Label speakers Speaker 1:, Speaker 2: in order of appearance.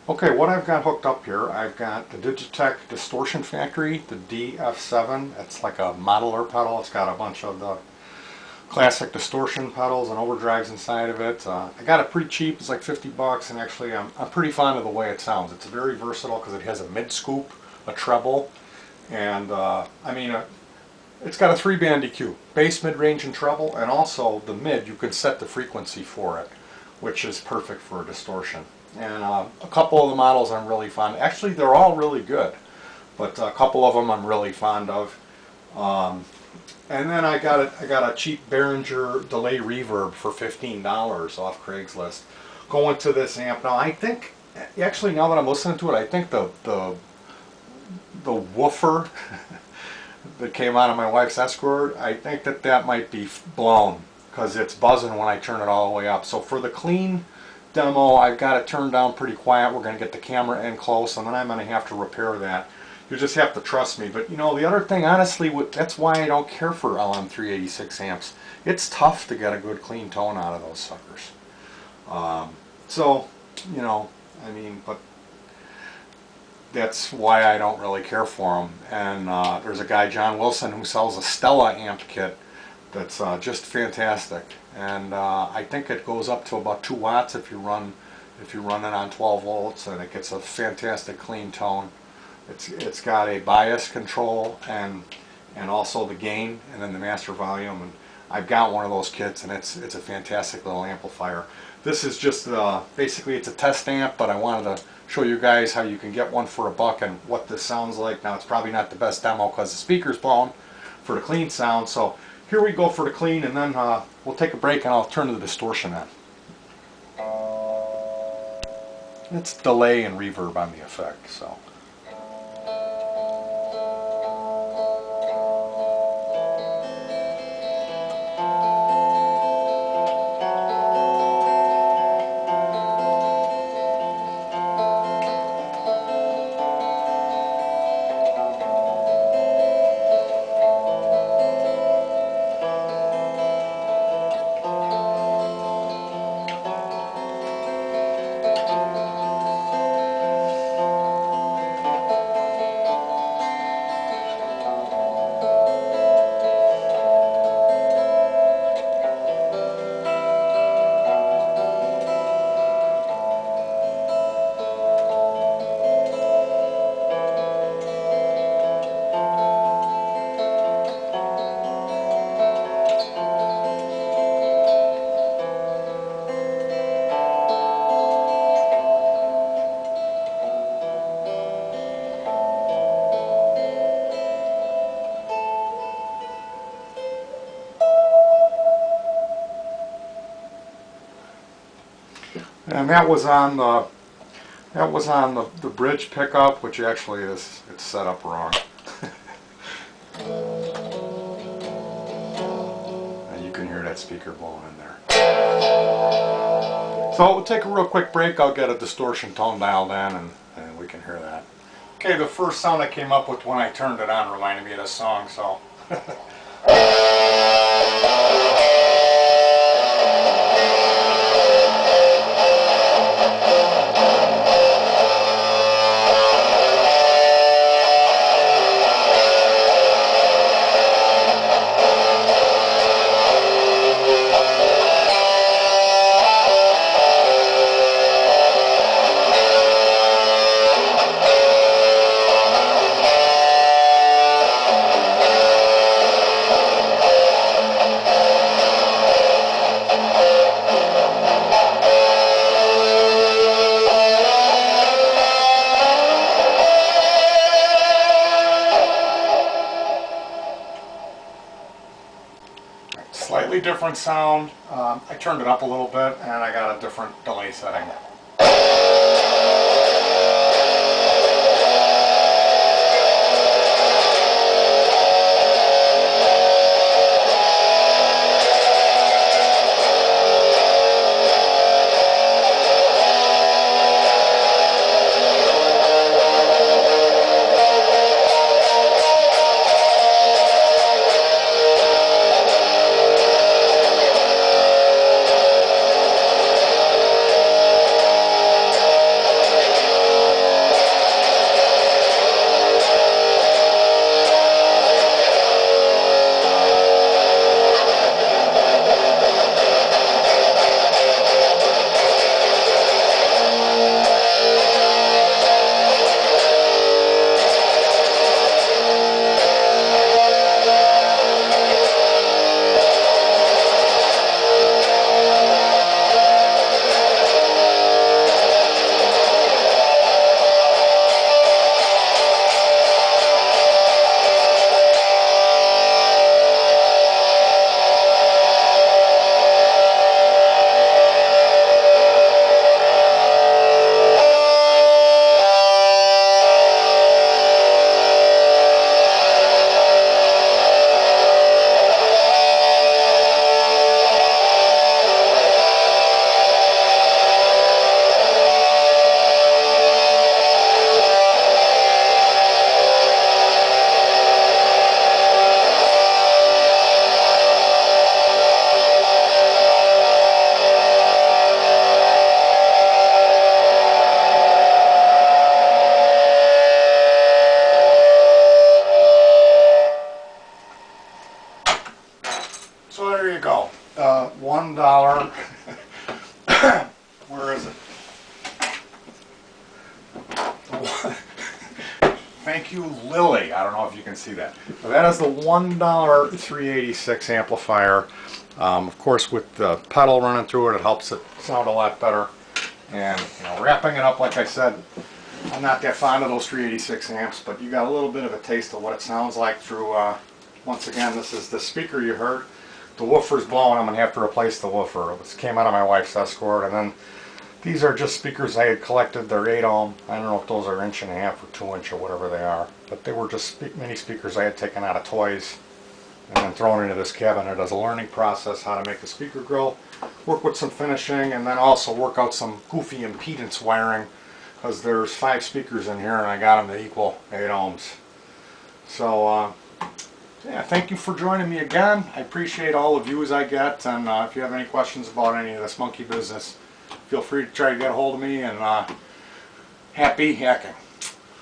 Speaker 1: Okay, what I've got hooked up here, I've got the Digitech Distortion Factory, the DF7. It's like a modeler pedal. It's got a bunch of the classic distortion pedals and overdrives inside of it. I got it pretty cheap. It's like 50 bucks, and actually I'm pretty fond of the way it sounds. It's very versatile because it has a mid scoop, a treble, and it's got a 3-band EQ, bass, mid-range, and treble, and also the mid, you can set the frequency for it, which is perfect for distortion. And a couple of the models I'm really fond. Actually, they're all really good, but a couple of them I'm really fond of. And then I got a cheap Behringer delay reverb for $15 off Craigslist. Going to this amp now. I think actually now that I'm listening to it, I think the woofer that came out of my wife's Escort, I think that might be blown because it's buzzing when I turn it all the way up. So for the clean demo, I've got it turned down pretty quiet. We're going to get the camera in close, and then I'm going to have to repair that. You just have to trust me. But you know, the other thing, honestly, that's why I don't care for lm386 amps. It's tough to get a good clean tone out of those suckers. So, you know, I mean, but that's why I don't really care for them. And there's a guy, John Wilson, who sells a Stella amp kit that's just fantastic. And I think it goes up to about 2 watts if you run it on 12 volts, and it gets a fantastic clean tone. It's got a bias control and also the gain, and then the master volume. And I've got one of those kits, and it's a fantastic little amplifier. This is just basically it's a test amp, but I wanted to show you guys how you can get one for $1 and what this sounds like. Now, it's probably not the best demo because the speaker's blown for the clean sound. So here we go for the clean, and then we'll take a break and I'll turn the distortion on. It's delay and reverb on the effect. So. And that was on the bridge pickup, which actually it's set up wrong. And you can hear that speaker blowing in there. So we'll take a real quick break. I'll get a distortion tone dialed in, and we can hear that. Okay, the first sound I came up with when I turned it on reminded me of this song, so. Slightly different sound. I turned it up a little bit, and I got a different delay setting. Where is it? Thank you, Lily. I don't know if you can see that. So that is the $1 386 amplifier. Of course, with the pedal running through it, it helps it sound a lot better. And wrapping it up, like I said, I'm not that fond of those 386 amps, but you got a little bit of a taste of what it sounds like through. Once again, this is the speaker you heard. The woofer's blowing. I'm gonna have to replace the woofer. It came out of my wife's Escort, and then these are just speakers I had collected. They're 8 ohm. I don't know if those are 1.5 inch or 2 inch or whatever they are, but they were just mini speakers I had taken out of toys and then thrown into this cabinet as a learning process, how to make the speaker grow, work with some finishing, and then also work out some goofy impedance wiring, because there's 5 speakers in here and I got them to equal 8 ohms. So yeah, thank you for joining me again. I appreciate all the views I get, and if you have any questions about any of this monkey business, feel free to try to get a hold of me, and happy hacking.